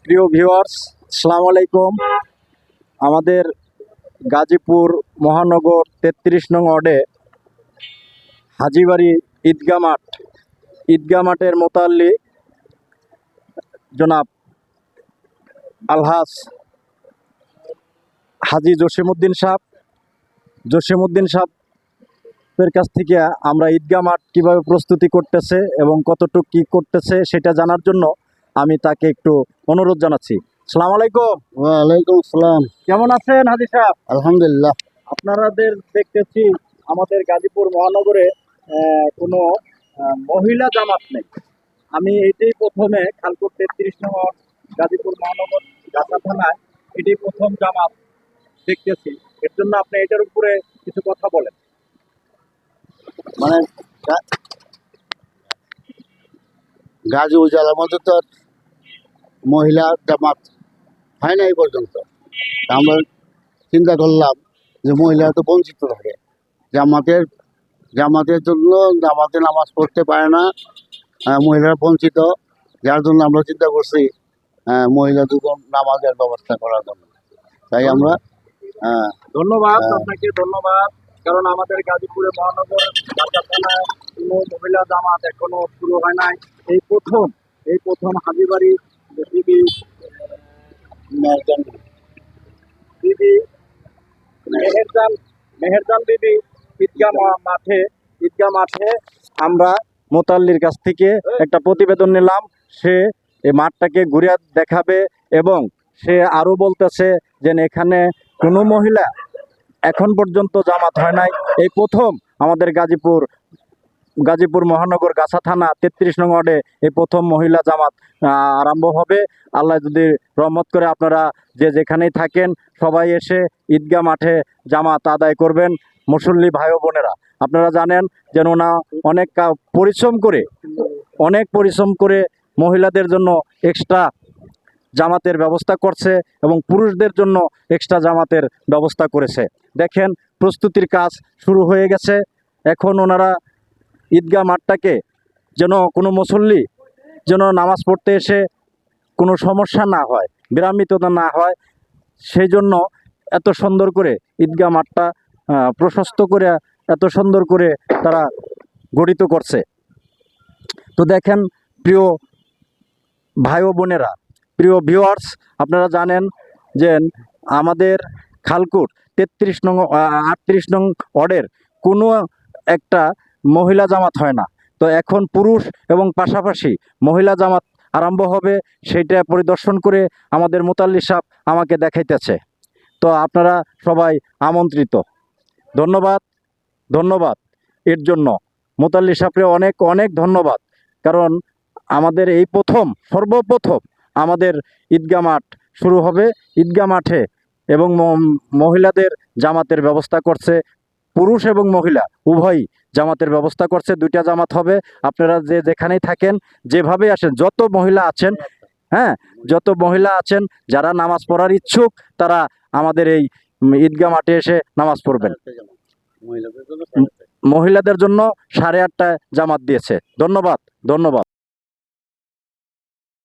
প্রিয় ভিউয়ার্স, আসসালামু আলাইকুম। আমাদের গাজীপুর মহানগর ৩৩ নং ওয়ার্ডে হাজীবাড়ি ঈদগাহ মাঠের মোতাল্লি জনাব আলহাজ হাজী জসিমউদ্দিন সাহেবের কাছ থেকে আমরা ঈদগাহ মাঠ কীভাবে প্রস্তুতি করতেছে এবং কতটুকু কী করতেছে সেটা জানার জন্য আমি তাকে একটু অনুরোধ জানাচ্ছি। আসসালামু আলাইকুম। ওয়ালাইকুম আসসালাম। কেমন আছেন হাজী সাহেব? আলহামদুলিল্লাহ। আপনাদের দেখতেছি আমাদের গাজীপুর মহানগরে কোনো মহিলা জামাত নেই। আমি এটাই প্রথমে খালপুর ৩৩ নম্বর গাজীপুর মহানগর গাছা থানায় এটাই প্রথম জামাত দেখতেছি। এর জন্য আপনি এটার উপরে কিছু কথা বলেন। মানে গাজী উজালার মধ্যে তো মহিলা জামাত হয় না এই পর্যন্ত। আমরা চিন্তা করলাম যে মহিলা তো বঞ্চিত থাকে, জামাতের জন্য জামাতে নামাজ পড়তে পারে না, মহিলারা বঞ্চিত। যার জন্য আমরা চিন্তা করছি মহিলা দুজন নামাজের ব্যবস্থা করার জন্য। তাই আমরা ধন্যবাদ আপনাকে, ধন্যবাদ। কারণ আমাদের গাজীপুরে মহানগর গাছা থানায় কোনো মহিলা জামাত এখনো শুরু হয় নাই। এই প্রথম হাজীবাড়ি বিবি মেহেরজান বিবি ঈদগাহ মাঠে আমরা মোতাল্লির কাছ থেকে একটা প্রতিবেদন নিলাম। সে এই মাঠটাকে ঘুরে দেখাবে এবং সে আরও বলতেছে যে এখানে কোনো মহিলা এখন পর্যন্ত জামাত হয় নাই। এই প্রথম আমাদের গাজীপুর মহানগর গাছা থানা ৩৩ নং ওয়ার্ডে এই প্রথম মহিলা জামাত আরম্ভ হবে। আল্লাহ যদি রহমত করে আপনারা যে যেখানেই থাকেন সবাই এসে ঈদগাহ মাঠে জামাত আদায় করবেন। মুসল্লি ভাই ও বোনেরা, আপনারা জানেন যে ওনা অনেক পরিশ্রম করে মহিলাদের জন্য এক্সট্রা জামাতের ব্যবস্থা করছে এবং পুরুষদের জন্য এক্সট্রা জামাতের ব্যবস্থা করেছে। দেখেন প্রস্তুতির কাজ শুরু হয়ে গেছে। এখন ওনারা ঈদগাহ মাঠটাকে যেন কোনো মুসল্লি যেন নামাজ পড়তে এসে কোনো সমস্যা না হয়, বিরামিত না হয়, সেই জন্য এত সুন্দর করে ঈদগাহ মাঠটা প্রশস্ত করে এত সুন্দর করে তারা গঠিত করছে। তো দেখেন প্রিয় ভাই ও বোনেরা, প্রিয় ভিউয়ার্স, আপনারা জানেন যে আমাদের খালকুট ৩৩ নং ৩৮ নং ওয়ার্ডের কোনো একটা মহিলা জামাত হয় না। তো এখন পুরুষ এবং পাশাপাশি মহিলা জামাত আরম্ভ হবে, সেইটা পরিদর্শন করে আমাদের মোতাল্লি সাহেব আমাকে দেখাইতেছে। তো আপনারা সবাই আমন্ত্রিত। ধন্যবাদ এর জন্য মোতাল্লি সাহেবকে অনেক অনেক ধন্যবাদ। কারণ আমাদের এই সর্বপ্রথম আমাদের ঈদগাহ মাঠ শুরু হবে। ঈদগাহ মাঠে এবং মহিলাদের জামাতের ব্যবস্থা করছে, পুরুষ এবং মহিলা উভয়ই জামাতের ব্যবস্থা করছে। 2টা জামাত হবে। আপনারা যে যেখানেই থাকেন যেভাবে আসেন, যত মহিলা আছেন যারা নামাজ পড়ার ইচ্ছুক তারা আমাদের এই ঈদগাহ মাঠে এসে নামাজ পড়বেন। মহিলাদের জন্য 8:30টায় জামাত দিয়েছে। ধন্যবাদ।